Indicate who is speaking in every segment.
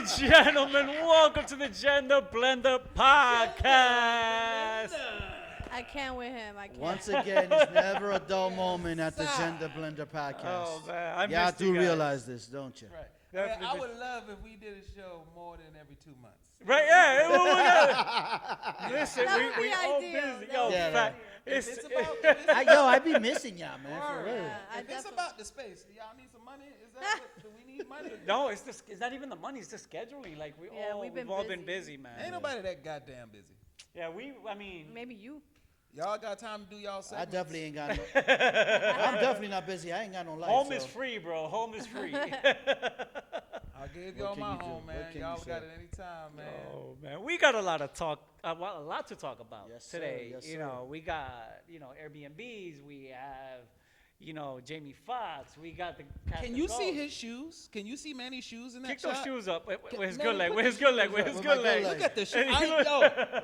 Speaker 1: and gentlemen, welcome to the Gender Blender Podcast.
Speaker 2: I can't with him. I can't.
Speaker 3: Once again, it's never a dull moment at the Gender Blender Podcast.
Speaker 1: Oh, man.
Speaker 3: You do realize this, don't you?
Speaker 4: Right. Man, I would love if we did a show more than every 2 months.
Speaker 1: Right, yeah. Listen, we all
Speaker 2: ideal.
Speaker 1: busy. Yo,
Speaker 3: Yeah, I'd be missing y'all, man, for real.
Speaker 4: If it's about the space, y'all need some money? Is that what, do we need money?
Speaker 1: No, it's not even the money. It's the scheduling. Like, we've all been busy, man.
Speaker 4: Ain't nobody that goddamn busy.
Speaker 1: Yeah, I mean.
Speaker 2: Maybe you.
Speaker 4: Y'all got time to do y'all segments?
Speaker 3: I definitely ain't got no. I'm definitely not busy. I ain't got no life.
Speaker 1: Home is free, bro. Home is free.
Speaker 4: I gave y'all my home, man. Y'all got it anytime, man.
Speaker 1: Oh, man. We got a lot to talk about today.
Speaker 3: Yes,
Speaker 1: you know, we got, Airbnbs. We have, Jamie Foxx. We got the cast
Speaker 4: Can
Speaker 1: of
Speaker 4: you
Speaker 1: Ghost.
Speaker 4: see his shoes? Can you see Manny's shoes in that
Speaker 1: Kick
Speaker 4: shot?
Speaker 1: those shoes up. Where's his
Speaker 4: Man,
Speaker 1: good leg?
Speaker 4: put
Speaker 1: Where's his
Speaker 4: the
Speaker 1: good leg?
Speaker 4: shoes
Speaker 1: Where's
Speaker 4: up.
Speaker 1: his
Speaker 3: Where
Speaker 1: good
Speaker 3: my
Speaker 1: leg?
Speaker 3: good
Speaker 4: Look at the shoes.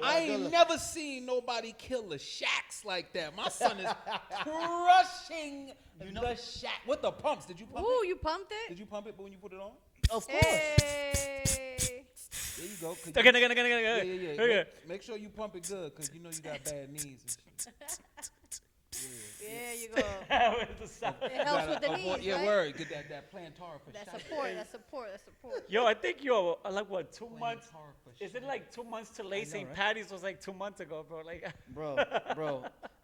Speaker 4: I ain't never seen nobody kill the shacks like that. My son is crushing the shack with the pumps. Did you pump
Speaker 2: Ooh,
Speaker 4: it?
Speaker 2: you pumped it?
Speaker 4: Did you pump it when you put it on?
Speaker 3: Of course.
Speaker 2: Hey.
Speaker 4: There you go.
Speaker 1: Okay.
Speaker 4: Make sure you pump it good, because you know you got bad knees and shit.
Speaker 2: There you go.
Speaker 1: Where's the sound?
Speaker 2: It helps with the knees,
Speaker 4: Yeah,
Speaker 2: right?
Speaker 4: word. Get that plantar for
Speaker 2: That's
Speaker 4: shot.
Speaker 2: support.
Speaker 1: Yo, I think you're like what, 2 months?
Speaker 4: Plantar for
Speaker 1: Is it
Speaker 4: shot.
Speaker 1: like 2 months to late
Speaker 3: know,
Speaker 1: St.
Speaker 3: right?
Speaker 1: Patty's was like 2 months ago, bro. Like,
Speaker 3: Bro,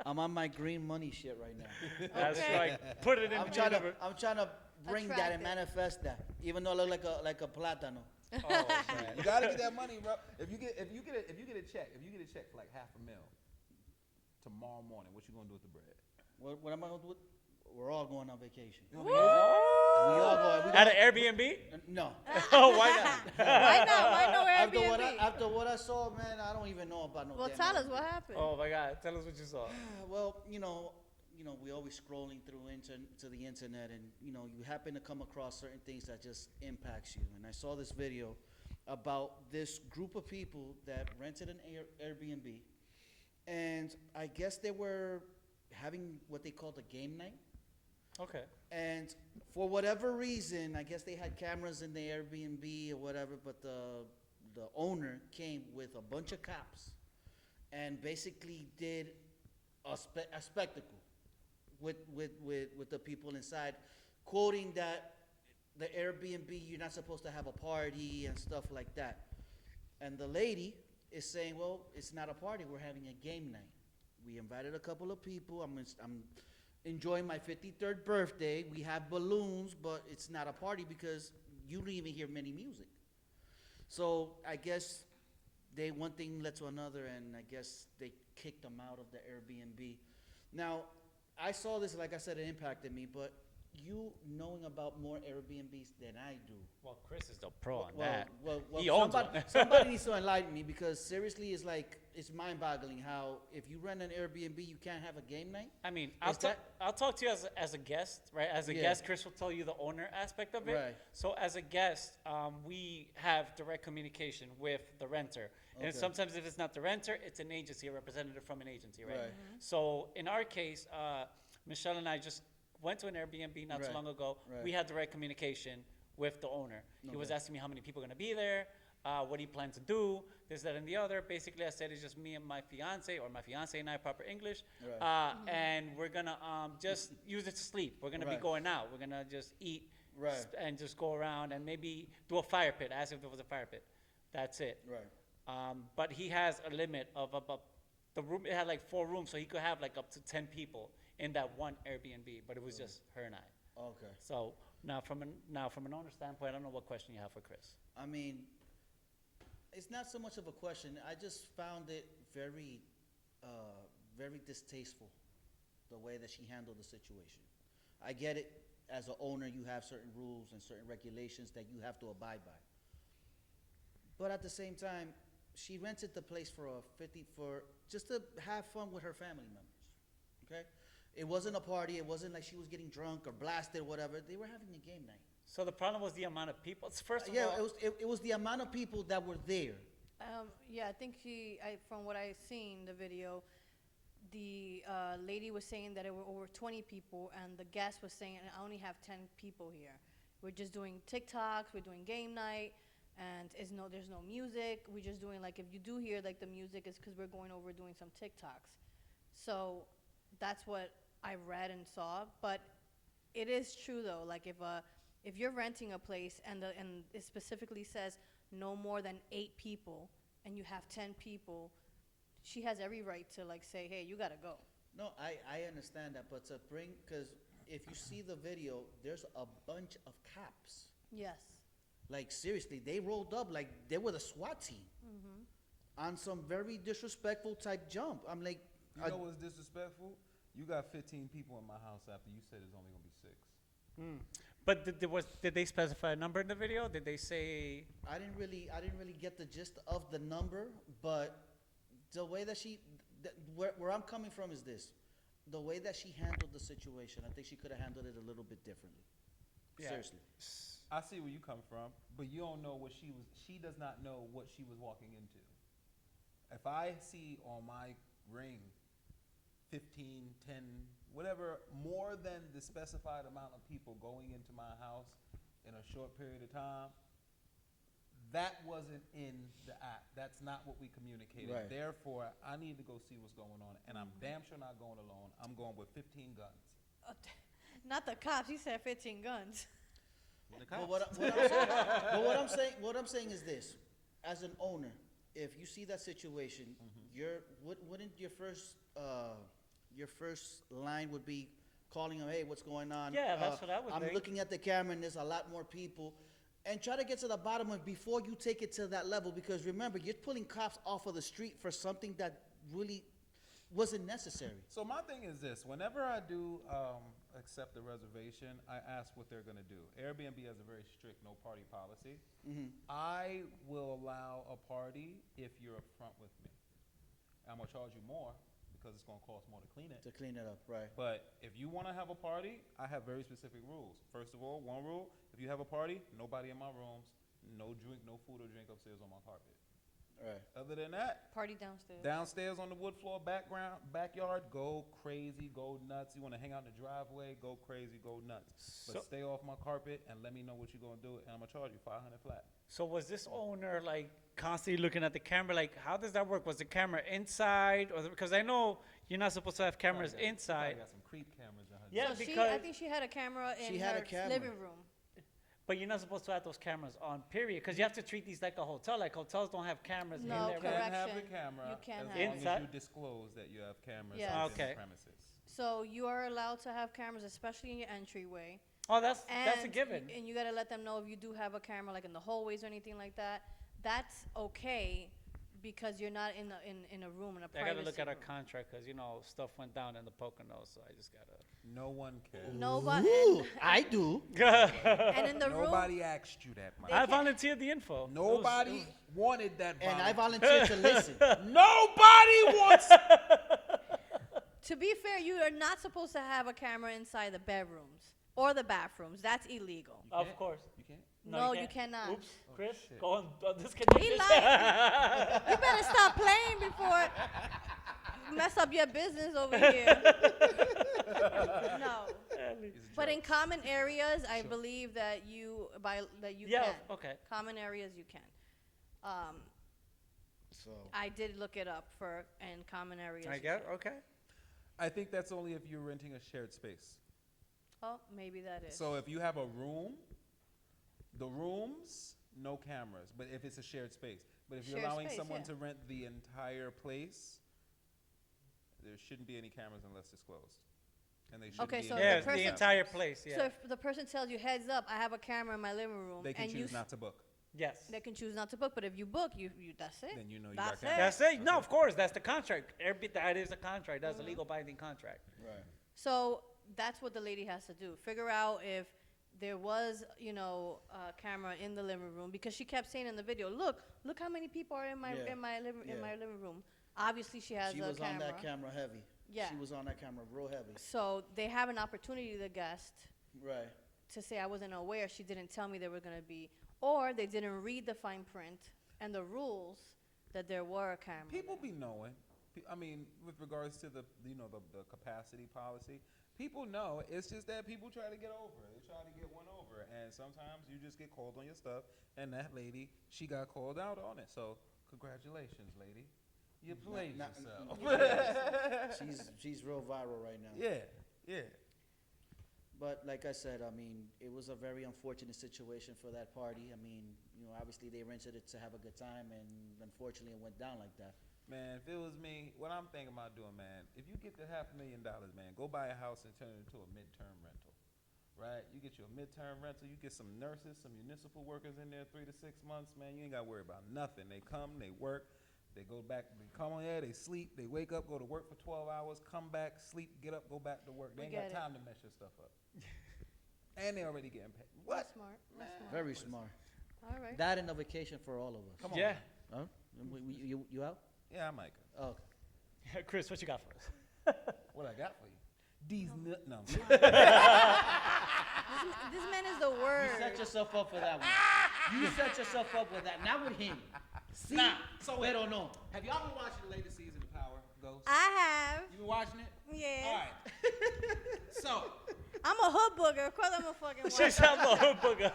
Speaker 3: I'm on my green money shit right now.
Speaker 1: that's
Speaker 2: Okay.
Speaker 1: right. Put it in
Speaker 3: I'm
Speaker 1: the
Speaker 3: trying
Speaker 1: universe.
Speaker 3: to bring that
Speaker 2: Attract
Speaker 3: and
Speaker 2: it.
Speaker 3: manifest that, even though I look like a plátano.
Speaker 1: Oh, man.
Speaker 4: You gotta get that money, bro. If you get a check for like $500,000 tomorrow morning, what you gonna do with the bread?
Speaker 3: What am I gonna do? We're all going on vacation.
Speaker 4: You
Speaker 3: We
Speaker 4: gonna be lazy?
Speaker 3: all going.
Speaker 1: At an Airbnb?
Speaker 3: No.
Speaker 1: Oh, why not?
Speaker 2: Why not? Why no Airbnb?
Speaker 3: After what I saw, man, I don't even know about no.
Speaker 2: Well,
Speaker 3: damn
Speaker 2: tell us
Speaker 3: Airbnb.
Speaker 2: what happened.
Speaker 1: Oh, my God. Tell us what you saw.
Speaker 3: Well, we always scrolling through to the internet, and you happen to come across certain things that just impacts you. And I saw this video about this group of people that rented an Airbnb, and I guess they were having what they called a game night.
Speaker 1: Okay.
Speaker 3: And for whatever reason, I guess they had cameras in the Airbnb or whatever, but the owner came with a bunch of cops and basically did a spectacle with the people inside, quoting that the Airbnb, you're not supposed to have a party and stuff like that. And the lady is saying, well, it's not a party, we're having a game night. We invited a couple of people. I'm enjoying my 53rd birthday. We have balloons, but it's not a party because you don't even hear many music. So I guess one thing led to another, and I guess they kicked them out of the Airbnb. Now, I saw this, like I said, it impacted me, but you knowing about more Airbnbs than I do.
Speaker 1: Well, Chris is the pro on that.
Speaker 3: Well,
Speaker 1: He owns
Speaker 3: somebody needs to enlighten me, because seriously, it's mind-boggling how if you rent an Airbnb, you can't have a game night.
Speaker 1: I mean,
Speaker 3: Is
Speaker 1: I'll talk to you as a guest, right? As a guest, Chris will tell you the owner aspect of it.
Speaker 3: Right.
Speaker 1: So as a guest, we have direct communication with the renter. And
Speaker 3: Okay.
Speaker 1: sometimes if it's not the renter, it's an agency, a representative from an agency, right?
Speaker 3: Right.
Speaker 1: So in our case, Michelle and I just went to an Airbnb not too
Speaker 3: Right.
Speaker 1: long ago.
Speaker 3: Right.
Speaker 1: We had direct communication with the owner. He was
Speaker 3: Okay.
Speaker 1: asking me how many people are going to be there, what he plans to do, this, that, and the other. Basically, I said it's just me and my fiance, or my fiance and I, proper English.
Speaker 3: Right.
Speaker 1: And we're going to just use it to sleep. We're going to be
Speaker 3: Right.
Speaker 1: going out. We're going to just eat
Speaker 3: Right.
Speaker 1: and just go around and maybe do a fire pit, as if there was a fire pit. That's it.
Speaker 3: Right.
Speaker 1: But he has a limit of about the room. It had like 4 rooms, so he could have like up to 10 people in that one Airbnb. But it was just her and I.
Speaker 3: Okay.
Speaker 1: So now from an owner standpoint, I don't know what question you have for Chris.
Speaker 3: I mean, it's not so much of a question. I just found it very, very distasteful, the way that she handled the situation. I get it. As an owner, you have certain rules and certain regulations that you have to abide by. But at the same time, she rented the place for just to have fun with her family members. Okay? It wasn't a party. It wasn't like she was getting drunk or blasted or whatever. They were having a game night.
Speaker 1: So the problem was the amount of people. First of
Speaker 3: Yeah,
Speaker 1: all,
Speaker 3: it was the amount of people that were there.
Speaker 2: Yeah, I think from what I seen the video, the lady was saying that it were over 20 people, and the guest was saying, I only have 10 people here. We're just doing TikToks, we're doing game night. and there's no music. We're just doing like, if you do hear like the music, it's because we're going over doing some TikToks. So that's what I read and saw. But it is true though. Like if you're renting a place and it specifically says no more than 8 people, and you have 10 people, she has every right to like say, hey, you gotta go.
Speaker 3: No, I understand that, but because if you see the video, there's a bunch of cops.
Speaker 2: Yes.
Speaker 3: Like, seriously, they rolled up like they were the SWAT team on some very disrespectful type jump. I'm like,
Speaker 4: You know what's disrespectful? You got 15 people in my house after you said it's only gonna be 6.
Speaker 1: But did they specify a number in the video? Did they say?
Speaker 3: I didn't really get the gist of the number, but the way that where I'm coming from is this. The way that she handled the situation, I think she could have handled it a little bit differently.
Speaker 1: Yeah.
Speaker 3: Seriously.
Speaker 4: I see where you come from, but you don't know what she does not know what she was walking into. If I see on my ring 15, 10, whatever, more than the specified amount of people going into my house in a short period of time, that wasn't in the act. That's not what we communicated.
Speaker 3: Right.
Speaker 4: Therefore, I need to go see what's going on, and I'm damn sure not going alone. I'm going with 15 guns.
Speaker 2: Not the cops. He said 15 guns.
Speaker 4: The
Speaker 3: But
Speaker 4: cops.
Speaker 3: what I'm saying is this: as an owner, if you see that situation, wouldn't your first line would be calling them, hey, what's going on?
Speaker 1: Yeah, that's what I would
Speaker 3: I'm
Speaker 1: think.
Speaker 3: looking at the camera and there's a lot more people. And try to get to the bottom of it before you take it to that level, because remember, you're pulling cops off of the street for something that really wasn't necessary.
Speaker 4: So my thing is this: whenever I do accept a reservation, I ask what they're going to do. Airbnb has a very strict no party policy. I will allow a party if you're upfront with me. I'm going to charge you more because it's going to cost more to clean it.
Speaker 3: To clean it up, right?
Speaker 4: But if you want to have a party, I have very specific rules. First of all, one rule: if you have a party, nobody in my rooms, no food or drink upstairs on my carpet.
Speaker 3: Right.
Speaker 4: Other than that,
Speaker 2: Party downstairs.
Speaker 4: downstairs on the wood floor, backyard, go crazy, go nuts. You want to hang out in the driveway, go crazy, go nuts. But
Speaker 1: So-
Speaker 4: stay off my carpet and let me know what you're going to do, and I'm going to charge you $500 flat.
Speaker 1: So was this owner like constantly looking at the camera? Like, how does that work? Was the camera inside, or because I know you're not supposed to have cameras
Speaker 4: Probably
Speaker 1: inside,
Speaker 4: got some creep cameras in her.
Speaker 1: Yeah,
Speaker 2: So
Speaker 1: because-
Speaker 2: I think she had a camera in
Speaker 3: She had a
Speaker 2: her
Speaker 3: camera.
Speaker 2: living room.
Speaker 1: but you're not supposed to have those cameras on. Period, because you have to treat these like a hotel. Like hotels don't have cameras
Speaker 2: No,
Speaker 1: in
Speaker 4: You
Speaker 1: their
Speaker 4: can have the
Speaker 2: correction.
Speaker 4: camera
Speaker 2: You can
Speaker 4: as
Speaker 2: have
Speaker 4: long
Speaker 1: Inside?
Speaker 4: as you disclose that you have cameras
Speaker 2: Yes.
Speaker 4: within
Speaker 1: Okay.
Speaker 4: the premises.
Speaker 2: So you are allowed to have cameras, especially in your entryway.
Speaker 1: Oh, that's a
Speaker 2: And
Speaker 1: given.
Speaker 2: And you gotta let them know if you do have a camera, like in the hallways or anything like that. That's okay, because you're not in a room in a
Speaker 1: I
Speaker 2: privacy
Speaker 1: gotta look at our
Speaker 2: room.
Speaker 1: contract because stuff went down in the Poconos, so I just gotta.
Speaker 4: No one cares.
Speaker 2: Nobody.
Speaker 3: Ooh, I do.
Speaker 2: And in the room,
Speaker 4: Nobody asked you that, Mike.
Speaker 1: I volunteered the info.
Speaker 4: Nobody wanted that.
Speaker 3: And I
Speaker 4: volunteer.
Speaker 3: volunteered to listen.
Speaker 4: Nobody wants.
Speaker 2: to be fair, you are not supposed to have a camera inside the bedrooms or the bathrooms. That's illegal.
Speaker 1: Of
Speaker 4: can't?
Speaker 1: course.
Speaker 4: You can't.
Speaker 2: No, you
Speaker 1: can't.
Speaker 2: cannot.
Speaker 1: Oops, Chris,
Speaker 4: shit.
Speaker 1: go on disconnect.
Speaker 2: He
Speaker 1: this.
Speaker 2: lied. You better stop playing before you mess up your business over here. No. But in common areas, I believe that you
Speaker 1: Yeah.
Speaker 2: can.
Speaker 1: Okay.
Speaker 2: Common areas you can.
Speaker 3: So
Speaker 2: I did look it up in common areas.
Speaker 1: I
Speaker 2: you
Speaker 1: get
Speaker 2: can.
Speaker 1: okay.
Speaker 4: I think that's only if you're renting a shared space.
Speaker 2: Oh, maybe that is.
Speaker 4: So if you have a room, the rooms, no cameras. But if it's a shared space. But if you're
Speaker 2: Shared
Speaker 4: allowing
Speaker 2: space,
Speaker 4: someone
Speaker 2: yeah.
Speaker 4: to rent the entire place, there shouldn't be any cameras unless disclosed. And they shouldn't
Speaker 2: Okay,
Speaker 4: be
Speaker 2: so
Speaker 4: any
Speaker 2: the
Speaker 1: Yeah,
Speaker 4: cameras
Speaker 2: person-
Speaker 1: the
Speaker 4: unless
Speaker 1: entire
Speaker 4: disclosed.
Speaker 1: place. Yeah.
Speaker 2: So if the person tells you, heads up, I have a camera in my living room,
Speaker 4: They can
Speaker 2: and
Speaker 4: choose not to book.
Speaker 1: Yes.
Speaker 2: they can choose not to book. But if you book, you that's it.
Speaker 4: Then you know you
Speaker 2: that's
Speaker 4: got cameras.
Speaker 1: That's it. No, of course, that's the contract. That is a contract. That's a legal binding contract.
Speaker 3: right.
Speaker 2: So that's what the lady has to do. Figure out if there was, a camera in the living room, because she kept saying in the video, look how many people are in my
Speaker 3: Yeah.
Speaker 2: in my living
Speaker 3: Yeah.
Speaker 2: in my living room. Obviously, she has
Speaker 3: She
Speaker 2: a
Speaker 3: was
Speaker 2: camera.
Speaker 3: on that camera heavy.
Speaker 2: Yeah.
Speaker 3: She was on that camera real heavy.
Speaker 2: So they have an opportunity, the guest,
Speaker 3: Right.
Speaker 2: to say I wasn't aware. She didn't tell me there were going to be, or they didn't read the fine print and the rules that there were a camera.
Speaker 4: People be knowing. I mean, with regards to the the capacity policy, people know. It's just that people try to get over it. They try to get one over, and and sometimes you just get called on your stuff, and that lady, she got called out on it. So congratulations, lady. You played yourself.
Speaker 3: She's real viral right now.
Speaker 4: Yeah.
Speaker 3: But like I said, I mean, it was a very unfortunate situation for that party. I mean, obviously they rented it to have a good time, and unfortunately it went down like that.
Speaker 4: Man, if it was me, what I'm thinking about doing, man, if you get the $500,000, man, go buy a house and turn it into a midterm rental, right? You get you a midterm rental, you get some nurses, some municipal workers in there 3 to 6 months, man, you ain't got to worry about nothing. They come, they work, they go back, they come on here, they sleep, they wake up, go to work for 12 hours, come back, sleep, get up, go back to work. They ain't got time to mess your stuff up. And they already getting paid. What?
Speaker 2: That's smart. That's smart.
Speaker 3: Very smart.
Speaker 2: All right.
Speaker 3: That and a vacation for all of us.
Speaker 4: Come on.
Speaker 1: Yeah.
Speaker 3: Huh? You out?
Speaker 4: Yeah, I might go.
Speaker 3: Oh.
Speaker 1: Chris, what you got for us?
Speaker 4: What I got for you? These no.
Speaker 2: This man is the
Speaker 3: You
Speaker 2: word.
Speaker 3: set yourself up for that one. You set yourself up with that. Not with him. See?
Speaker 4: Nah, so wait.
Speaker 3: Pero no.
Speaker 4: Have y'all been watching the latest season of Power Ghost?
Speaker 2: I have.
Speaker 4: You been watching it?
Speaker 2: Yeah.
Speaker 4: All right. So,
Speaker 2: I'm a hood booger. Of course I'm a fucking
Speaker 1: She
Speaker 2: white.
Speaker 1: sounds a hood booger.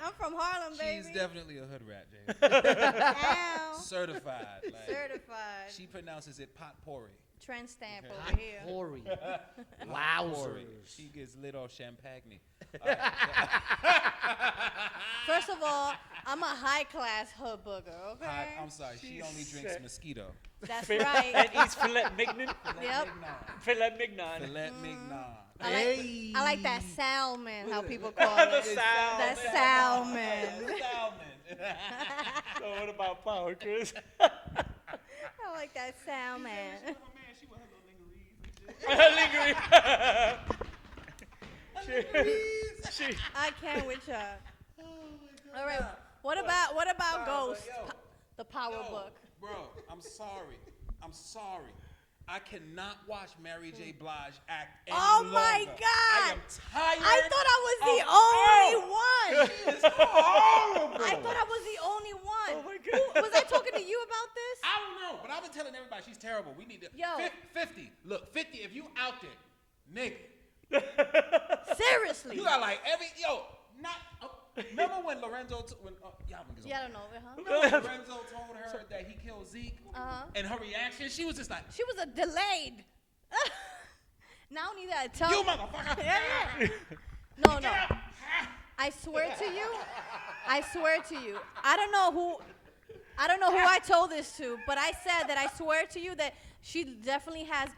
Speaker 2: I'm from Harlem, baby.
Speaker 4: she's definitely a hood rat, James.
Speaker 2: Ow.
Speaker 4: Certified. Like,
Speaker 2: Certified.
Speaker 4: she pronounces it potpourri.
Speaker 2: Trend stamp
Speaker 4: Okay.
Speaker 2: over here.
Speaker 3: Hori.
Speaker 4: Potpourri.
Speaker 3: Wowzers.
Speaker 4: She gets lit off champagne.
Speaker 2: First of all, I'm a high class hood booger, okay?
Speaker 4: I'm sorry, she only drinks
Speaker 1: sick.
Speaker 4: mosquito.
Speaker 2: That's
Speaker 1: And
Speaker 2: right.
Speaker 1: eats filet mignon.
Speaker 2: Yep.
Speaker 1: Filet mignon.
Speaker 4: Filet mignon.
Speaker 3: Hey.
Speaker 2: I like that salmon, how people call
Speaker 1: The
Speaker 2: it.
Speaker 1: salmon.
Speaker 2: That salmon.
Speaker 4: Salmon.
Speaker 1: So what about Power, Chris?
Speaker 2: I like that salmon.
Speaker 4: She with her little
Speaker 1: Lingering. she,
Speaker 2: I can't with y'all.
Speaker 4: Oh
Speaker 2: All right. What about
Speaker 4: Wow,
Speaker 2: Ghost?
Speaker 4: but yo,
Speaker 2: The Power
Speaker 4: Yo,
Speaker 2: Book.
Speaker 4: Bro, I'm sorry. I cannot watch Mary J. Blige act any
Speaker 2: Oh
Speaker 4: longer.
Speaker 2: my
Speaker 4: I
Speaker 2: God.
Speaker 4: am tired.
Speaker 2: I thought I was the
Speaker 4: of
Speaker 2: only
Speaker 4: her.
Speaker 2: one.
Speaker 4: It's horrible.
Speaker 2: I thought I was the only one.
Speaker 1: Oh my God.
Speaker 2: Was I talking to you about this?
Speaker 4: I don't know, but I've been telling everybody she's terrible. We need to.
Speaker 2: Yo.
Speaker 4: 50. Look, 50. If you out there, nigga,
Speaker 2: Seriously.
Speaker 4: you got like not. Remember when Lorenzo? Y'all niggas.
Speaker 2: Yeah, I don't know. Huh?
Speaker 4: Remember when Lorenzo told her that he killed Zeke?
Speaker 2: Uh-huh.
Speaker 4: And her reaction, she was just like,
Speaker 2: She was a delayed. Now I need that tell.
Speaker 4: "You motherfucker!"
Speaker 2: Yeah. No. I swear to you. I don't know who I told this to, but I said that I swear to you that she definitely has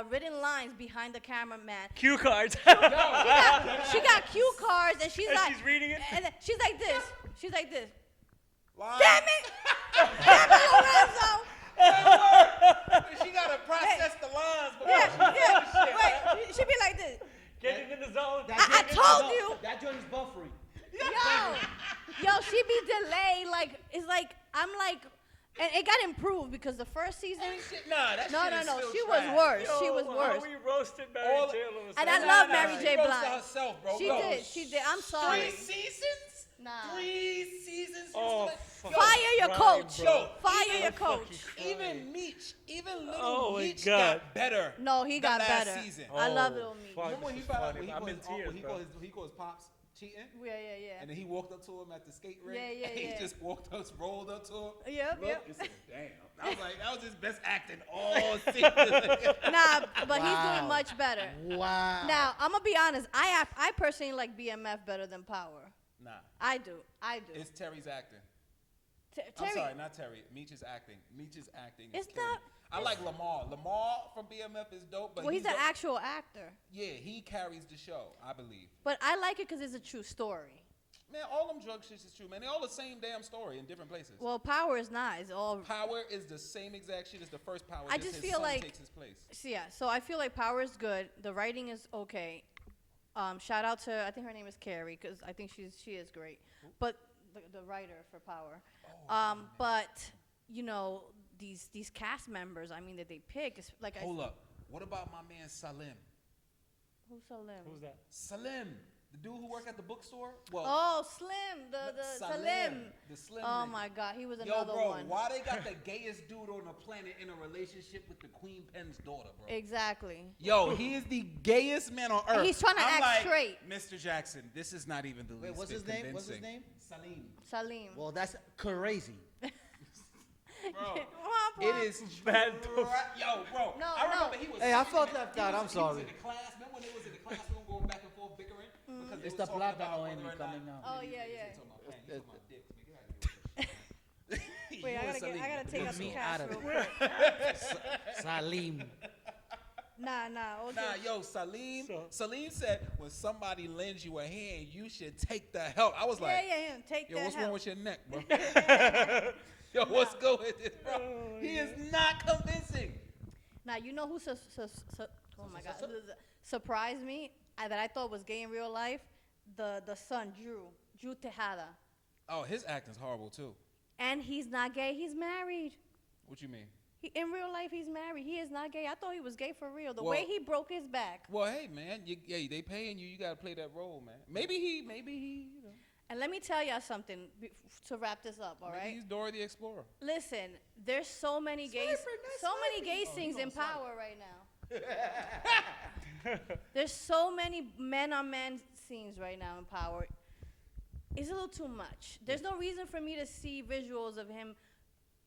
Speaker 2: written lines behind the cameraman.
Speaker 1: Cue cards.
Speaker 2: She got cue cards, and she's
Speaker 1: And
Speaker 2: like,
Speaker 1: she's reading it?
Speaker 2: and then she's like this. She's like this.
Speaker 4: Lie.
Speaker 2: Damn it! Damn it, Lorenzo!
Speaker 4: She gotta process the lines.
Speaker 2: Yeah. Wait, she be like this.
Speaker 1: Getting in the zone.
Speaker 2: I told you.
Speaker 3: That joint is buffering.
Speaker 2: Yo, she be delayed. Like it's like I'm like, and it got improved because the first season.
Speaker 4: Nah, that
Speaker 2: No.
Speaker 4: shit is still
Speaker 2: She was
Speaker 4: trash.
Speaker 2: worse.
Speaker 1: Yo,
Speaker 2: She was
Speaker 1: How
Speaker 2: worse.
Speaker 1: we roasted Mary
Speaker 4: All-
Speaker 1: J. all of a
Speaker 2: And I
Speaker 1: sudden.
Speaker 2: love Mary J.
Speaker 4: She roasted
Speaker 2: Blige.
Speaker 4: herself, bro.
Speaker 2: She
Speaker 4: Yo,
Speaker 2: did. I'm sorry.
Speaker 4: 3 seasons?
Speaker 2: Nah.
Speaker 4: 3 seasons? She
Speaker 1: Oh,
Speaker 4: was like,
Speaker 1: fuck.
Speaker 2: Fire your
Speaker 1: Right,
Speaker 2: coach.
Speaker 1: bro.
Speaker 2: Fire your
Speaker 1: I'm
Speaker 2: coach.
Speaker 1: fucking
Speaker 4: even Meech, even little
Speaker 1: Oh, my
Speaker 4: Meech
Speaker 1: God.
Speaker 4: got better.
Speaker 2: No, he got
Speaker 4: last
Speaker 2: better.
Speaker 4: season.
Speaker 2: I love
Speaker 1: Oh,
Speaker 2: Little Meech.
Speaker 1: fuck.
Speaker 4: Remember when he
Speaker 1: This is
Speaker 4: found out
Speaker 1: funny.
Speaker 4: when he
Speaker 1: I'm
Speaker 4: called
Speaker 1: in
Speaker 4: his,
Speaker 1: tears,
Speaker 4: he
Speaker 1: bro.
Speaker 4: called his, he called his pops cheating?
Speaker 2: Yeah.
Speaker 4: And then he walked up to him at the skate rink.
Speaker 2: Yeah.
Speaker 4: And he just walked up, rolled up to him.
Speaker 2: Yep.
Speaker 4: He said, "Damn." I was like, that was his best acting all season.
Speaker 2: Nah, but he's
Speaker 3: Wow.
Speaker 2: doing much better.
Speaker 3: Wow.
Speaker 2: Now, I'm gonna be honest. I personally like BMF better than Power.
Speaker 4: Nah,
Speaker 2: I do.
Speaker 4: it's Terry's acting.
Speaker 2: Terry,
Speaker 4: I'm sorry, not Terry. Meech's acting. Meech's acting is
Speaker 2: It's
Speaker 4: killing
Speaker 2: not-
Speaker 4: it. I like Lamar. Lamar from BMF is dope, but
Speaker 2: well, he's an
Speaker 4: the-
Speaker 2: actual actor.
Speaker 4: Yeah, he carries the show, I believe.
Speaker 2: But I like it because it's a true story.
Speaker 4: Man, all them drug shits is true, man. They all the same damn story in different places.
Speaker 2: Well, Power is not. It's all.
Speaker 4: Power is the same exact shit as the first Power.
Speaker 2: I just
Speaker 4: his
Speaker 2: feel
Speaker 4: son
Speaker 2: like-
Speaker 4: takes his place.
Speaker 2: So I feel like Power is good. The writing is okay. Shout out to I think her name is Carrie because I think she is great. But the writer for Power. But you know these cast members. I mean that they pick. It's like
Speaker 4: Hold up. What about my man Salim?
Speaker 2: Who's Salim?
Speaker 1: Who's that?
Speaker 4: Salim. The dude who worked at the bookstore? Well,
Speaker 2: Oh, Slim, the Salim.
Speaker 4: The Slim
Speaker 2: Oh
Speaker 4: nigga.
Speaker 2: my God, he was
Speaker 4: Yo,
Speaker 2: another
Speaker 4: bro,
Speaker 2: one.
Speaker 4: why they got the gayest dude on the planet in a relationship with the Queen Pen's daughter, bro?
Speaker 2: Exactly.
Speaker 4: Yo, he is the gayest man on earth.
Speaker 2: And he's trying to
Speaker 4: I'm
Speaker 2: act
Speaker 4: like,
Speaker 2: straight.
Speaker 4: Mr. Jackson, this is not even the least
Speaker 3: Wait, what's
Speaker 4: bit
Speaker 3: his name? What's his
Speaker 4: convincing.
Speaker 3: name?
Speaker 4: Salim.
Speaker 2: Salim.
Speaker 3: Well, that's crazy.
Speaker 4: Bro,
Speaker 2: Womp
Speaker 4: it
Speaker 2: womp.
Speaker 4: is
Speaker 1: Bad
Speaker 4: Yo, bro.
Speaker 2: No,
Speaker 4: I remember
Speaker 2: no.
Speaker 4: he was.
Speaker 3: Hey, I
Speaker 4: sitting
Speaker 3: felt
Speaker 4: in-
Speaker 3: left
Speaker 4: he
Speaker 3: out.
Speaker 4: was-
Speaker 3: I'm
Speaker 4: he
Speaker 3: sorry.
Speaker 4: was in the class. Remember when they was in the classroom going back and forth bickering? Because they
Speaker 3: It's
Speaker 4: was
Speaker 3: the
Speaker 4: talking about
Speaker 3: plátano
Speaker 4: whether
Speaker 3: in me
Speaker 4: or
Speaker 3: coming
Speaker 4: not-
Speaker 3: out.
Speaker 2: Oh, yeah, yeah.
Speaker 4: He's talking about pain. He's talking about dicks. Man, get out of here with that shit.
Speaker 2: Wait,
Speaker 4: You
Speaker 2: I
Speaker 4: and
Speaker 2: gotta
Speaker 4: Salim.
Speaker 2: take out
Speaker 3: Get
Speaker 2: the
Speaker 3: me
Speaker 2: cash
Speaker 3: out of
Speaker 2: real
Speaker 3: there.
Speaker 2: quick.
Speaker 3: Salim.
Speaker 2: Nah, okay.
Speaker 4: Nah, yo, Salim said when somebody lends you a hand, you should take the help. I was like,
Speaker 2: yeah. Take
Speaker 4: yo,
Speaker 2: that
Speaker 4: what's
Speaker 2: help.
Speaker 4: wrong with your neck, bro? Yo, what's good with this, bro? He is not convincing.
Speaker 2: Now, you know who oh my God, surprised me that I thought was gay in real life? The son, Drew Tejada.
Speaker 4: Oh, his acting's horrible too.
Speaker 2: And he's not gay, he's married.
Speaker 4: What you mean?
Speaker 2: In real life, he's married. He is not gay. I thought he was gay for real. The
Speaker 4: Well-
Speaker 2: way he broke his back.
Speaker 4: Well, hey, man, they paying you. You gotta play that role, man. Maybe he, you know,
Speaker 2: And let me tell y'all something to wrap this up, all
Speaker 4: maybe
Speaker 2: right?
Speaker 4: he's Dora the Explorer.
Speaker 2: Listen, there's so many gays, gay things in power right now. There's so many men-on-men scenes right now in power. It's a little too much. There's no reason for me to see visuals of him,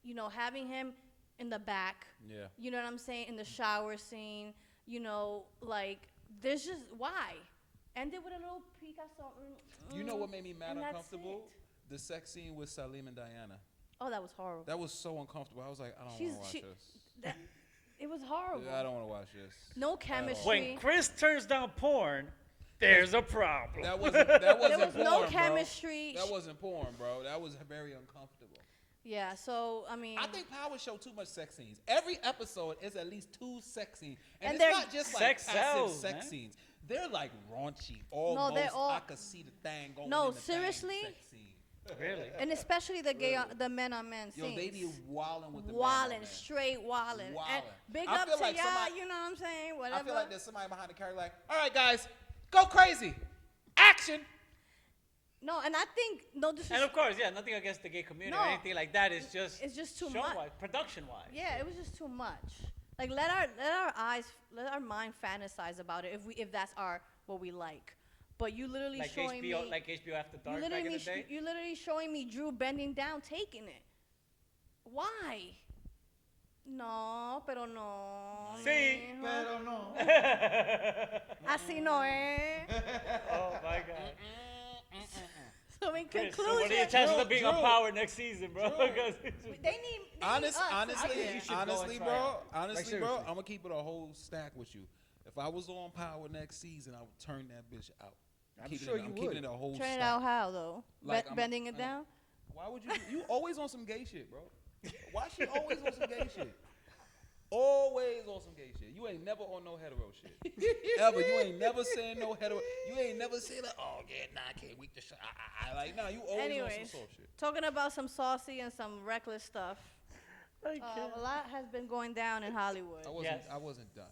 Speaker 2: you know, having him in the back.
Speaker 4: Yeah.
Speaker 2: You know what I'm saying? In the shower scene, you know, like, there's just, why? Ended with a little Picasso.
Speaker 4: You know what made me mad
Speaker 2: And that's
Speaker 4: uncomfortable?
Speaker 2: it.
Speaker 4: The sex scene with Salim and Diana.
Speaker 2: Oh, that was horrible.
Speaker 4: That was so uncomfortable. I was like, I don't want to watch this.
Speaker 2: It was horrible.
Speaker 4: Yeah, I don't want to watch this.
Speaker 2: No chemistry.
Speaker 1: When Chris turns down porn, there's a problem.
Speaker 4: That wasn't porn,
Speaker 2: There was no
Speaker 4: bro.
Speaker 2: chemistry.
Speaker 4: That wasn't porn, bro. That was very uncomfortable.
Speaker 2: Yeah, so, I mean.
Speaker 4: I think Power show too much sex scenes. Every episode is at least 2 sex scenes. And
Speaker 2: And
Speaker 4: it's
Speaker 2: they're-
Speaker 4: not just like
Speaker 1: Sex
Speaker 4: passive
Speaker 1: sells,
Speaker 4: sex
Speaker 1: man.
Speaker 4: scenes. They're like raunchy. Almost,
Speaker 2: they're all-
Speaker 4: I could see the thing going
Speaker 2: No,
Speaker 4: in the
Speaker 2: seriously?
Speaker 4: Thing sex scene.
Speaker 1: Really?
Speaker 2: And especially the the men-on-men
Speaker 4: Yo,
Speaker 2: scenes.
Speaker 4: they be wilding with the
Speaker 2: Wildin',
Speaker 4: man.
Speaker 2: straight wildin'. And
Speaker 4: Wildin'.
Speaker 2: big
Speaker 4: I
Speaker 2: up
Speaker 4: feel
Speaker 2: to
Speaker 4: like
Speaker 2: y'all,
Speaker 4: somebody-
Speaker 2: you know what I'm saying?
Speaker 4: I
Speaker 2: Whatever.
Speaker 4: feel like there's somebody behind the camera like, all right, guys, go crazy. Action.
Speaker 2: No, and I think, no
Speaker 1: And
Speaker 2: disrespect.
Speaker 1: of course, yeah, nothing against the gay community or
Speaker 2: No.
Speaker 1: anything like that. It's just
Speaker 2: too
Speaker 1: show-wise,
Speaker 2: much.
Speaker 1: production-wise.
Speaker 2: Yeah, it was just too much. Like, let our mind fantasize about it if that's what we like. But you literally
Speaker 1: Like
Speaker 2: showing
Speaker 1: HBO,
Speaker 2: me,
Speaker 1: like HBO After
Speaker 2: you
Speaker 1: Dark back in the day.
Speaker 2: you literally showing me Drew bending down, taking it. Why? No, pero no.
Speaker 1: Sí,
Speaker 2: mijo.
Speaker 3: Pero no.
Speaker 2: Así no es.
Speaker 1: Oh my God.
Speaker 2: So in
Speaker 1: Chris,
Speaker 2: conclusion,
Speaker 1: so what are your chances of being
Speaker 4: Drew.
Speaker 1: on Power next season, bro? 'Cause it's just-
Speaker 2: they need
Speaker 4: Honestly,
Speaker 2: us.
Speaker 4: honestly,
Speaker 1: you should go and
Speaker 4: honestly,
Speaker 1: try
Speaker 4: bro,
Speaker 1: out.
Speaker 4: honestly, bro,
Speaker 3: seriously.
Speaker 4: I'm gonna keep it a whole stack with you. If I was on Power next season, I would turn that bitch out.
Speaker 3: I'm
Speaker 4: Keeping
Speaker 3: sure
Speaker 4: it,
Speaker 3: you
Speaker 4: I'm keeping
Speaker 3: would.
Speaker 4: it a whole
Speaker 2: Turn
Speaker 4: stack.
Speaker 2: it out how though?
Speaker 4: Like, I'm-
Speaker 2: Bending it
Speaker 4: I'm-
Speaker 2: down?
Speaker 4: Why would you always on some gay shit, bro? Why she always on some gay shit? Always on some gay shit. You ain't never on no hetero shit. Ever. You ain't never saying no hetero. You ain't never say like, oh yeah, nah, I can't weak the shit. Like, nah, you always on
Speaker 2: Anyways,
Speaker 4: some soft shit.
Speaker 2: talking about some saucy and some reckless stuff.
Speaker 1: I can't.
Speaker 2: A lot has been going down in Hollywood.
Speaker 4: I
Speaker 1: Yes.
Speaker 4: wasn't done.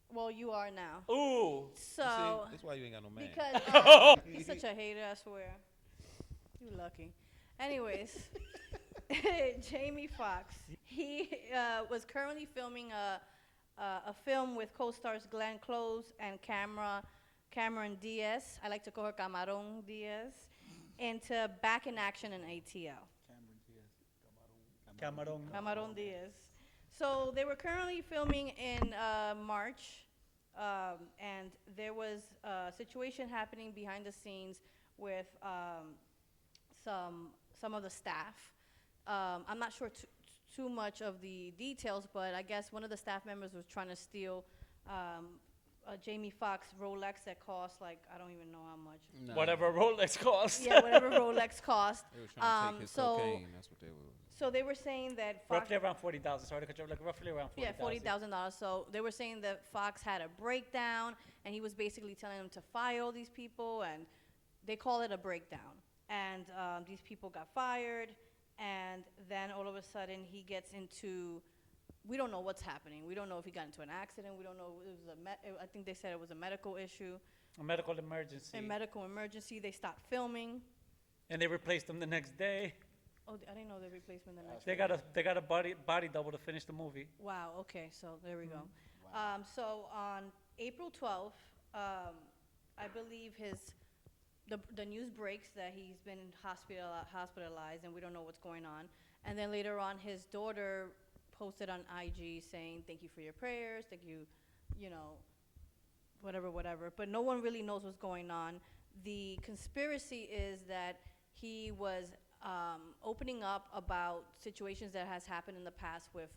Speaker 2: Well, you are now.
Speaker 1: Ooh.
Speaker 2: So,
Speaker 4: See, that's why you ain't got no man.
Speaker 2: because he's such a hater, I swear. You lucky. Anyways, Jamie Foxx. He was currently filming a film with co-stars Glenn Close and Cameron Diaz. I like to call her Cameron Diaz. Into Back in Action in ATL.
Speaker 1: Camarón.
Speaker 2: Cameron Diaz. So they were currently filming in March, and there was a situation happening behind the scenes with some of the staff. I'm not sure too much of the details, but I guess one of the staff members was trying to steal a Jamie Foxx Rolex that cost like I don't even know how much.
Speaker 4: Nah,
Speaker 1: Whatever Rolex costs.
Speaker 2: Yeah, whatever Rolex cost.
Speaker 4: They were trying to take his
Speaker 2: so-
Speaker 4: cocaine. That's what they were.
Speaker 2: So they were saying that Fox.
Speaker 1: Roughly around 40,000. Sorry to cut you off. Like roughly around 40,000.
Speaker 2: Yeah, $40,000. So they were saying that Fox had a breakdown, and he was basically telling them to fire all these people, and they call it a breakdown. And these people got fired, and then all of a sudden he gets into, we don't know what's happening. We don't know if he got into an accident. We don't know. I think they said it was a medical issue.
Speaker 1: A medical emergency.
Speaker 2: in medical emergency. They stopped filming.
Speaker 1: And they replaced him the next day.
Speaker 2: Oh, I didn't know they replaced him the next.
Speaker 1: They got a body double to finish the movie.
Speaker 2: Wow. Okay. So there we go.
Speaker 3: Wow.
Speaker 2: So on April 12th, I believe the news breaks that he's been hospitalized, and we don't know what's going on. And then later on, his daughter posted on IG saying, "Thank you for your prayers. Thank you, you know, whatever." But no one really knows what's going on. The conspiracy is that he was opening up about situations that has happened in the past with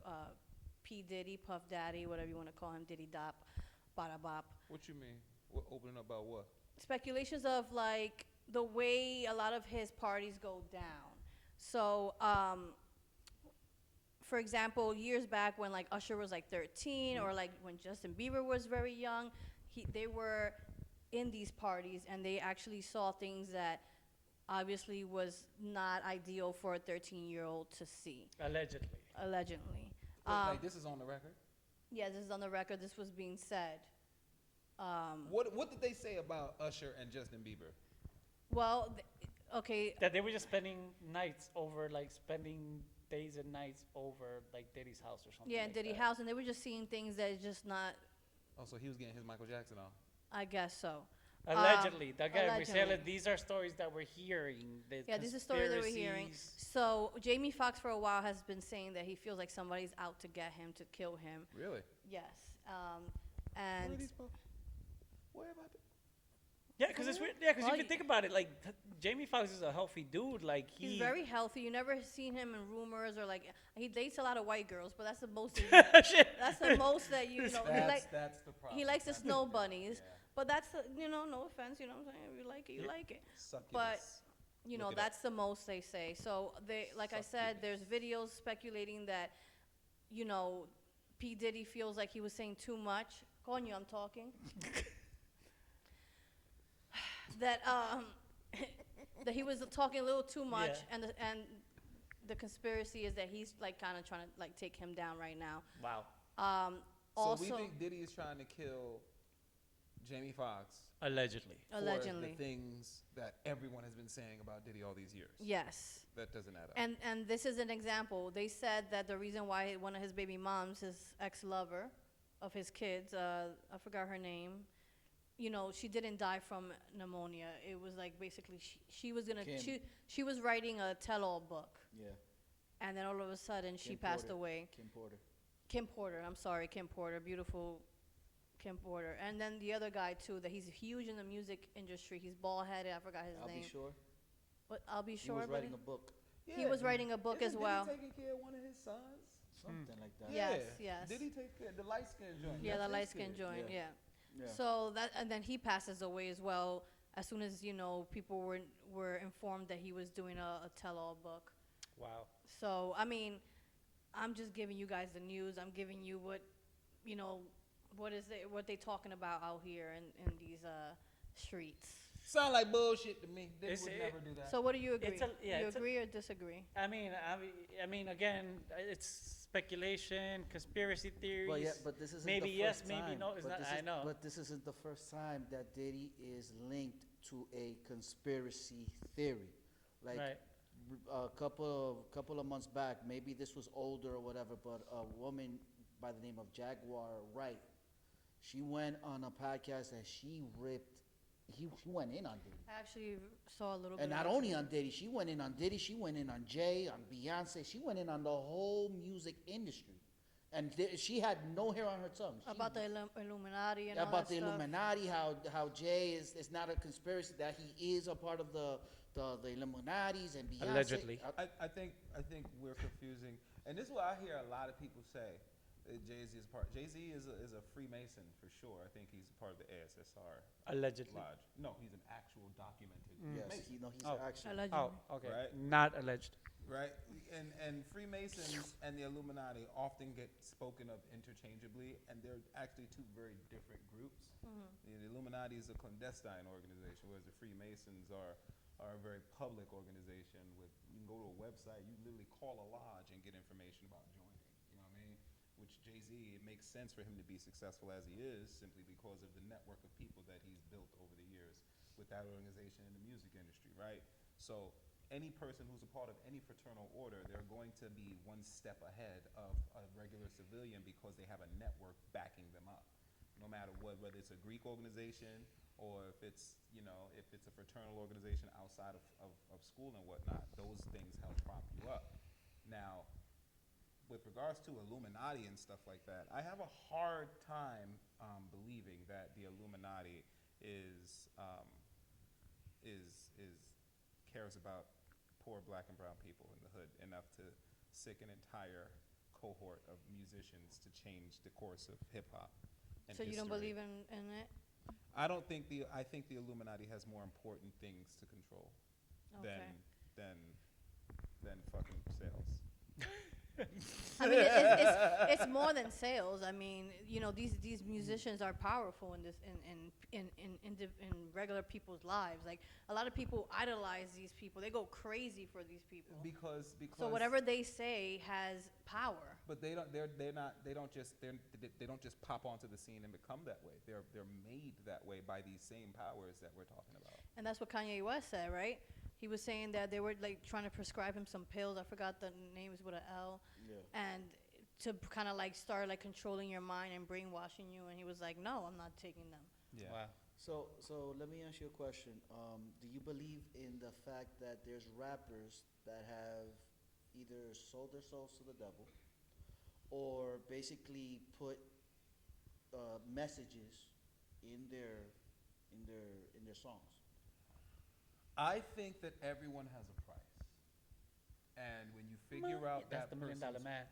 Speaker 2: P. Diddy, Puff Daddy, whatever you want to call him, Diddy Dop, Bada Bop.
Speaker 4: What you mean? What, opening up about what?
Speaker 2: Speculations of like the way a lot of his parties go down. So, for example, years back when like Usher was like 13, or like when Justin Bieber was very young, they were in these parties and they actually saw things that obviously was not ideal for a 13-year-old to see.
Speaker 1: Allegedly.
Speaker 2: Allegedly.
Speaker 4: Like this is on the record?
Speaker 2: Yeah, this is on the record. This was being said.
Speaker 4: What did they say about Usher and Justin Bieber?
Speaker 2: Well, okay.
Speaker 1: That they were just spending nights over, like spending days and nights over like Diddy's house or something.
Speaker 2: Yeah,
Speaker 1: like
Speaker 2: Diddy
Speaker 1: that.
Speaker 2: house, and they were just seeing things that is just not.
Speaker 4: Oh, so he was getting his Michael Jackson on.
Speaker 2: I guess so.
Speaker 1: Allegedly. Again, we say
Speaker 2: allegedly.
Speaker 1: that these are stories that we're hearing.
Speaker 2: Yeah, this is a story that we're hearing.
Speaker 1: conspiracies.
Speaker 2: So Jamie Foxx for a while has been saying that he feels like somebody's out to get him, to kill him.
Speaker 4: Really?
Speaker 2: Yes.
Speaker 4: What are
Speaker 2: And
Speaker 4: these What about that?
Speaker 1: Yeah, because it's weird. Yeah, because
Speaker 2: Well,
Speaker 1: if you think about it, like Jamie Foxx is a healthy dude. Like
Speaker 2: he's very healthy. You never seen him in rumors or like he dates a lot of white girls, but that's the most.
Speaker 1: Shit.
Speaker 2: That's the most that you know.
Speaker 4: That's the problem.
Speaker 2: He likes the snow bunnies,
Speaker 4: Yeah.
Speaker 2: but that's the, no offense. You know what I'm saying? If you like it, you like it. But you know,
Speaker 4: Look it up.
Speaker 2: that's the most they say. So they, like I said, there's videos speculating that, you know, P. Diddy feels like he was saying too much. Coño, I'm talking. that that he was talking a little too much,
Speaker 1: Yeah.
Speaker 2: and the conspiracy is that he's like kind of trying to like take him down right now.
Speaker 1: Wow.
Speaker 4: So
Speaker 2: Also,
Speaker 4: we think Diddy is trying to kill Jamie Foxx
Speaker 1: Allegedly.
Speaker 4: for
Speaker 2: allegedly,
Speaker 4: the things that everyone has been saying about Diddy all these years.
Speaker 2: yes.
Speaker 4: That doesn't add up.
Speaker 2: And this is an example. They said that the reason why one of his baby moms, his ex-lover of his kids, I forgot her name, you know, she didn't die from pneumonia. It was like basically she was gonna
Speaker 3: Kim.
Speaker 2: she was writing a tell-all book,
Speaker 3: Yeah.
Speaker 2: and then all of a sudden she
Speaker 3: Kim
Speaker 2: passed
Speaker 3: Porter.
Speaker 2: away.
Speaker 3: Kim Porter.
Speaker 2: Kim Porter, I'm sorry, Kim Porter, beautiful Kim Porter. And then the other guy too, that he's huge in the music industry. He's bald-headed. I forgot his
Speaker 3: I'll
Speaker 2: name.
Speaker 3: be sure.
Speaker 2: But I'll be
Speaker 3: He
Speaker 2: sure.
Speaker 3: was
Speaker 2: buddy.
Speaker 3: writing a book.
Speaker 2: He was writing a book as well.
Speaker 4: Diddy taking care of one of his sons?
Speaker 3: Something like that.
Speaker 2: Yeah. Yes.
Speaker 4: Did he take care of the light skin joint?
Speaker 2: Yeah, the
Speaker 4: That's his
Speaker 2: light skin
Speaker 4: kid.
Speaker 2: joint.
Speaker 3: Yeah.
Speaker 2: Yeah.
Speaker 3: Yeah.
Speaker 2: So that, and then he passes away as well. As soon as people were informed that he was doing a tell-all book.
Speaker 1: Wow.
Speaker 2: So I mean, I'm just giving you guys the news. I'm giving you what, what they talking about out here in these streets.
Speaker 4: Sound like bullshit to me. Diddy
Speaker 1: It's-
Speaker 4: would never do that.
Speaker 2: So what do you agree? You
Speaker 1: it's a-
Speaker 2: agree or disagree?
Speaker 1: I mean, again, it's speculation, conspiracy theories.
Speaker 3: Well, yeah, but this isn't
Speaker 1: maybe
Speaker 3: the
Speaker 1: yes,
Speaker 3: first
Speaker 1: maybe
Speaker 3: time.
Speaker 1: no. It's
Speaker 3: But
Speaker 1: not.
Speaker 3: this
Speaker 1: I
Speaker 3: is-
Speaker 1: know.
Speaker 3: But this isn't the first time that Diddy is linked to a conspiracy theory. Like
Speaker 1: Right.
Speaker 3: a couple of months back, maybe this was older or whatever, but a woman by the name of Jaguar Wright, she went on a podcast and she ripped. She went in on Diddy.
Speaker 2: I actually saw a little bit.
Speaker 3: And not
Speaker 2: of
Speaker 3: only
Speaker 2: it.
Speaker 3: on Diddy, she went in on Diddy, she went in on Jay, on Beyonce, she went in on the whole music industry. And she had no hair on her tongue. She-
Speaker 2: About the Illuminati and all
Speaker 3: about
Speaker 2: that
Speaker 3: the
Speaker 2: stuff.
Speaker 3: Illuminati, how Jay is not a conspiracy, that he is a part of the Illuminatis and Beyonce.
Speaker 1: Allegedly.
Speaker 4: I think we're confusing, and this is what I hear a lot of people say. Jay-Z is part. Jay-Z is a Freemason for sure. I think he's part of the ASSR
Speaker 1: Allegedly.
Speaker 4: lodge. No, he's an actual documented
Speaker 3: Yes,
Speaker 4: Mason,
Speaker 3: he's
Speaker 1: Oh.
Speaker 3: actually.
Speaker 2: Allegedly.
Speaker 1: Oh, okay.
Speaker 4: Right.
Speaker 1: Not alleged.
Speaker 4: right? And Freemasons and the Illuminati often get spoken of interchangeably, and they're actually two very different groups. The Illuminati is a clandestine organization, whereas the Freemasons are a very public organization. With you can go to a website, you literally call a lodge and get information about joining. You know what I mean? which Jay-Z, it makes sense for him to be successful as he is simply because of the network of people that he's built over the years with that organization in the music industry, right? So any person who's a part of any fraternal order, they're going to be one step ahead of a regular civilian because they have a network backing them up. No matter what, whether it's a Greek organization or if it's, you know, if it's a fraternal organization outside of school and whatnot, those things help prop you up. Now, with regards to Illuminati and stuff like that, I have a hard time believing that the Illuminati is cares about poor black and brown people in the hood enough to sick an entire cohort of musicians to change the course of hip hop.
Speaker 2: So you don't believe in it?
Speaker 4: I don't think I think the Illuminati has more important things to control
Speaker 2: Okay.
Speaker 4: than fucking sales.
Speaker 2: I mean, it's more than sales. I mean, you know, these musicians are powerful in this in regular people's lives. Like a lot of people idolize these people. They go crazy for these people.
Speaker 4: Because
Speaker 2: So whatever they say has power.
Speaker 4: But they don't just pop onto the scene and become that way. They're made that way by these same powers that we're talking about.
Speaker 2: And that's what Kanye West said, right? He was saying that they were like trying to prescribe him some pills. I forgot the names with an L.
Speaker 3: Yeah.
Speaker 2: And to kind of like start like controlling your mind and brainwashing you. And he was like, no, I'm not taking them.
Speaker 4: Yeah.
Speaker 1: Wow.
Speaker 3: So let me ask you a question. Do you believe in the fact that there's rappers that have either sold their souls to the devil, or basically put messages in their songs?
Speaker 4: I think that everyone has a price, and when you figure out
Speaker 1: That's
Speaker 4: that
Speaker 1: the $1 million
Speaker 4: person's
Speaker 1: man.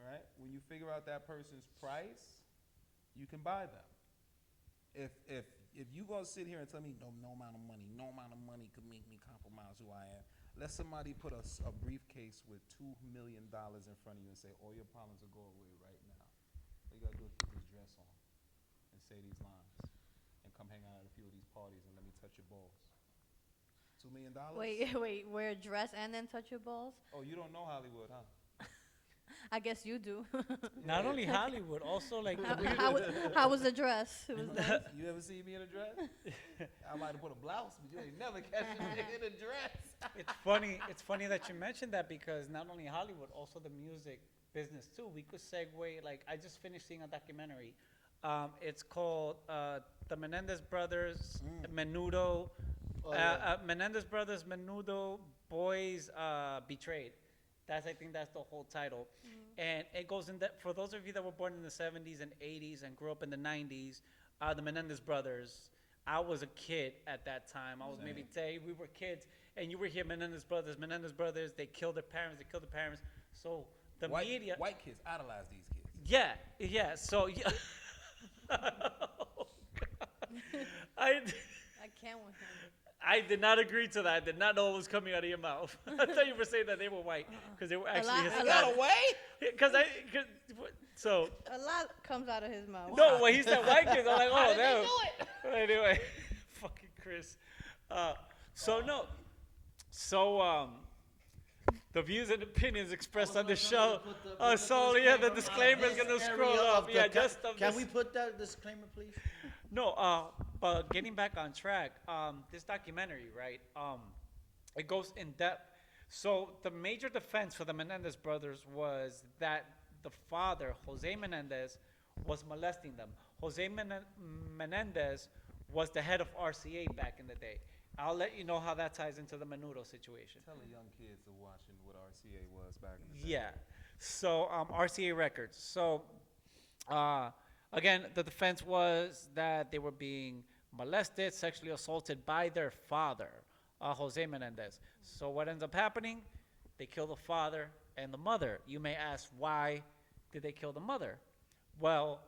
Speaker 4: right, when you figure out that person's price, you can buy them. If you gonna sit here and tell me no amount of money could make me compromise who I am, let somebody put a briefcase with $2 million in front of you and say all your problems will go away right now. All you gotta do is put this dress on and say these lines and come hang out at a few of these parties and let me touch your balls. $2 million?
Speaker 2: Wait, wear a dress and then touch your balls?
Speaker 4: Oh, you don't know Hollywood, huh?
Speaker 2: I guess you do.
Speaker 1: Not only Hollywood, also like
Speaker 2: How was the dress? It was nice.
Speaker 4: You ever see me in a dress? I might have put a blouse, but you ain't never catch me in a dress.
Speaker 1: It's funny. It's funny that you mentioned that because not only Hollywood, also the music business too. We could segue. Like I just finished seeing a documentary. It's called the Menendez Brothers Menudo.
Speaker 3: Oh, yeah.
Speaker 1: Menendez Brothers Menudo Boys Betrayed. I think that's the whole title. And it goes in that for those of you that were born in the 70s and 80s and grew up in the 90s, the Menendez Brothers. I was a kid at that time. I was maybe 10. We were kids, and you were here, Menendez Brothers. They killed their parents. So the media.
Speaker 4: White kids idolize these kids.
Speaker 1: Yeah. So yeah. Oh, God.
Speaker 2: I can't with him.
Speaker 1: I did not agree to that. I did not know what was coming out of your mouth. I thought you were saying that they were white because they were actually Hispanic.
Speaker 2: lot
Speaker 4: away?
Speaker 1: So.
Speaker 2: A lot comes out of his mouth.
Speaker 1: No, when he said white kids, I'm like, oh, no. Anyway, fucking Chris. The views and opinions expressed on the show. The disclaimer is gonna scroll up. Yeah, just.
Speaker 3: Can we put that disclaimer, please?
Speaker 1: No, but getting back on track, this documentary, right? It goes in depth. So the major defense for the Menendez brothers was that the father, Jose Menendez, was molesting them. Jose Menendez was the head of RCA back in the day. I'll let you know how that ties into the Menudo situation.
Speaker 4: Tell the young kids who are watching what RCA was back in the day.
Speaker 1: Yeah. So RCA Records. So again, the defense was that they were being molested, sexually assaulted by their father, Jose Menendez. So what ends up happening? They kill the father and the mother. You may ask, why did they kill the mother? Well,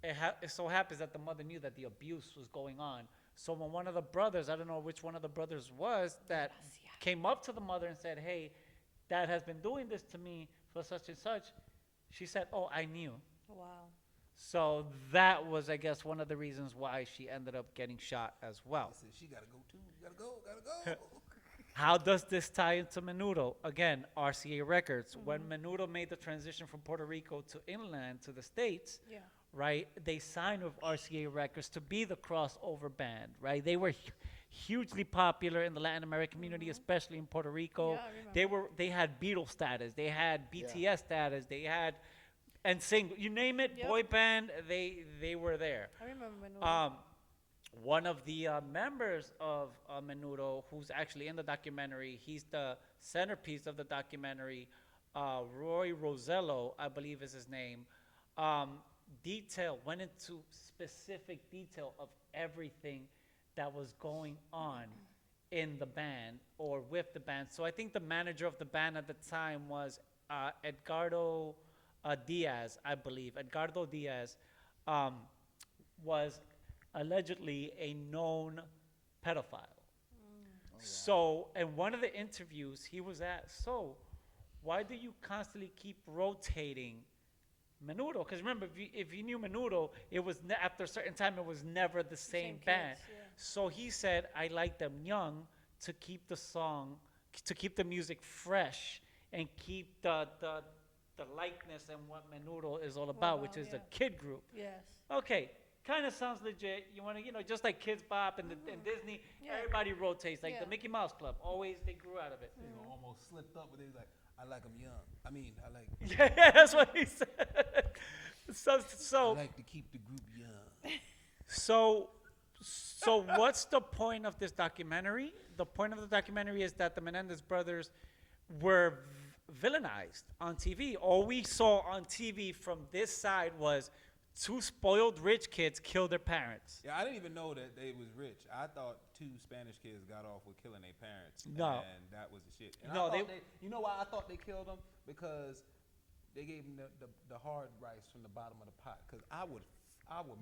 Speaker 1: it so happens that the mother knew that the abuse was going on. So when one of the brothers, I don't know which one of the brothers was, that came up to the mother and said, hey, dad has been doing this to me for such and such, she said, oh, I knew.
Speaker 2: Wow.
Speaker 1: So that was, I guess, one of the reasons why she ended up getting shot as well.
Speaker 4: She gotta go too. Gotta go.
Speaker 1: How does this tie into Menudo? Again, RCA Records. When Menudo made the transition from Puerto Rico to inland to the States,
Speaker 2: Yeah.
Speaker 1: right, they signed with RCA Records to be the crossover band, right? They were hugely popular in the Latin American community, especially in Puerto Rico.
Speaker 2: Yeah, I remember.
Speaker 1: They had Beatles status, they had BTS status, they had and single, you name it,
Speaker 2: Yep.
Speaker 1: boy band, they were there.
Speaker 2: I remember Menudo.
Speaker 1: One of the members of Menudo, who's actually in the documentary, he's the centerpiece of the documentary. Roy Rosello, I believe is his name. Went into specific detail of everything that was going on in the band or with the band. So I think the manager of the band at the time was Edgardo Diaz, I believe. Edgardo Diaz was allegedly a known pedophile. So, in one of the interviews, he was asked, so, why do you constantly keep rotating Menudo? Because remember, if you knew Menudo, it was after a certain time, it was never the same band.
Speaker 2: kids, yeah.
Speaker 1: So he said, I like them young to keep the song, to keep the music fresh, and keep the likeness and what Menudo is all about, which is a kid group.
Speaker 2: Yes.
Speaker 1: Okay, kind of sounds legit. You want to, just like Kids Bop and, and Disney,
Speaker 2: Yeah.
Speaker 1: everybody rotates. Like the
Speaker 2: Yeah.
Speaker 1: Mickey Mouse Club, always they grew out of it.
Speaker 4: You know, almost slipped up, but they was like, I like them young. I mean, I like.
Speaker 1: Yeah, that's what he said.
Speaker 4: I
Speaker 1: So,
Speaker 4: like to keep the group young.
Speaker 1: so what's the point of this documentary? The point of the documentary is that the Menendez brothers were villainized on TV. All we saw on TV from this side was two spoiled rich kids kill their parents.
Speaker 4: Yeah, I didn't even know that they was rich. I thought two Spanish kids got off with killing their parents.
Speaker 1: No.
Speaker 4: And that was the shit. And
Speaker 1: No,
Speaker 4: I thought
Speaker 1: they-
Speaker 4: you know why I thought they killed them? Because they gave them the hard rice from the bottom of the pot. Because I would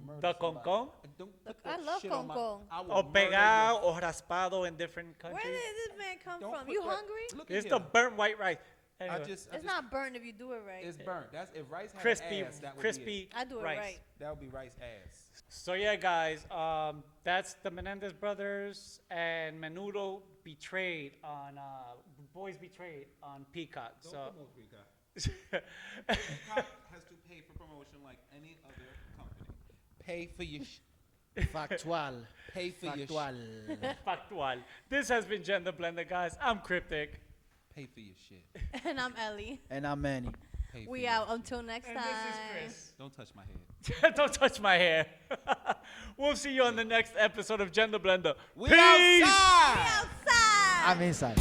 Speaker 4: murder
Speaker 1: The
Speaker 4: somebody.
Speaker 1: concon?
Speaker 4: Don't put
Speaker 2: I
Speaker 4: that
Speaker 2: love
Speaker 4: shit on my-
Speaker 2: concon.
Speaker 4: I would
Speaker 1: Or
Speaker 4: murder
Speaker 1: pegado
Speaker 4: your-
Speaker 1: or raspado in different
Speaker 2: Where
Speaker 1: countries.
Speaker 2: did this man come
Speaker 4: Don't
Speaker 2: from?
Speaker 4: put
Speaker 2: You
Speaker 4: that-
Speaker 2: hungry?
Speaker 4: Look at
Speaker 1: It's the
Speaker 4: here.
Speaker 1: burnt white rice.
Speaker 4: I
Speaker 1: Anyway,
Speaker 4: just
Speaker 2: It's not burnt if you do it right.
Speaker 4: It's burnt. That's if rice had
Speaker 1: crispy,
Speaker 4: an ass, that would
Speaker 1: crispy
Speaker 4: be it.
Speaker 2: I do it
Speaker 1: rice.
Speaker 2: right.
Speaker 4: That would be rice ass.
Speaker 1: So yeah, guys, that's the Menendez brothers and Menudo betrayed on Boys Betrayed on Peacock.
Speaker 4: Don't
Speaker 1: So
Speaker 4: promote Peacock. Peacock has to pay for promotion like any other company. Pay for your
Speaker 3: Factual.
Speaker 4: pay for your
Speaker 3: Factual.
Speaker 1: factual. This has been Gender Blender, guys. I'm Cryptic.
Speaker 4: pay for your shit.
Speaker 2: And I'm Ellie.
Speaker 3: And I'm Manny.
Speaker 4: Pay for
Speaker 2: We
Speaker 4: your
Speaker 2: out
Speaker 4: shit.
Speaker 2: until next
Speaker 1: And
Speaker 2: time.
Speaker 1: this is Chris.
Speaker 4: Don't touch my head.
Speaker 1: Don't touch my hair. We'll see you on the next episode of Gender Blender.
Speaker 4: We
Speaker 1: Peace!
Speaker 4: outside.
Speaker 2: Outside.
Speaker 3: I'm inside.